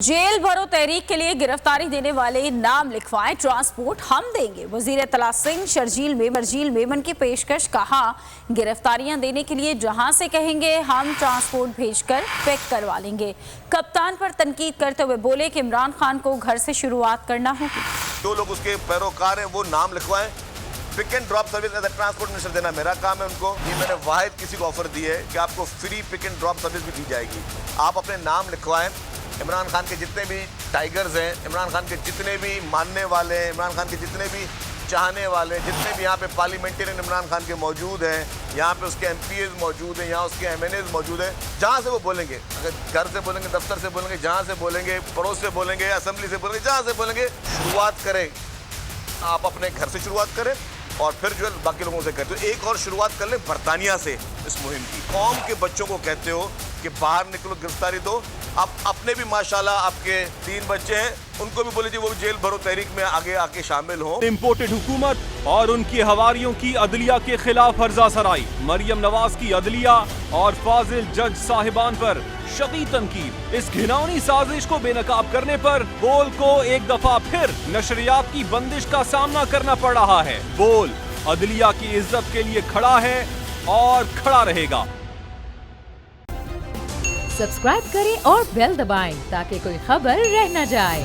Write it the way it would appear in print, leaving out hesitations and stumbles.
Jail भरो तहरीक के लिए गिरफ्तारी देने वाले नाम लिखवाएं, ट्रांसपोर्ट हम देंगे। वजीर इत्तला सिंह शर्जील मेमन की पेशकश। कहा, गिरफ्तारियां देने के लिए जहां से कहेंगे हम ट्रांसपोर्ट भेजकर पिक करवा लेंगे। कप्तान पर तनकीद करते हुए बोले कि इमरान खान को घर से शुरुआत करना होगी। जो लोग उसके पैरोकार हैं वो नाम लिखवाएं। Pick and drop service as a transport minister देना मेरा काम है उनको। ये मैंने वाहिद किसी को ऑफर दी है कि आपको free pick and drop service भी दी जाएगी। आप अपने नाम लिखवाएं। इमरान खान के जितने भी टाइगर्स हैं, इमरान खान के जितने भी मानने वाले हैं, इमरान खान के जितने भी चाहने वाले, जितने भी यहाँ पे पार्लियामेंटेरियन इमरान खान के मौजूद हैं, यहाँ पे उसके MPs मौजूद हैं, यहाँ उसके MNAs मौजूद हैं, जहाँ से वो बोलेंगे, अगर घर से बोलेंगे, दफ्तर से बोलेंगे, जहाँ से बोलेंगे, पड़ोस से बोलेंगे, असेंबली से बोलेंगे, जहाँ से बोलेंगे, शुरुआत करें। आप अपने घर से शुरुआत करें और फिर जो है बाकी लोगों से करें। तो एक और शुरुआत कर ले बरतानिया से इस मुहिम की। कौम के बच्चों को कहते हो कि बाहर निकलो, गिरफ्तारी दो। आप अपने भी माशाल्लाह आपके 3 बच्चे हैं, उनको भी बोले वो जेल भरो तहरीक में आगे आके शामिल हो। इम्पोर्टेड हुकूमत और उनकी हवारियों की अदलिया के खिलाफ हर्जा सराई। मरियम नवाज की अदलिया और फाजिल जज साहिबान पर शदीद तनकीद। इस घिनौनी साजिश को बेनकाब करने पर बोल को एक दफा फिर नशरियात की बंदिश का सामना करना पड़ रहा है। बोल अदलिया की इज्जत के लिए खड़ा है और खड़ा रहेगा। सब्सक्राइब करें और बेल दबाएं ताकि कोई खबर रह न जाए।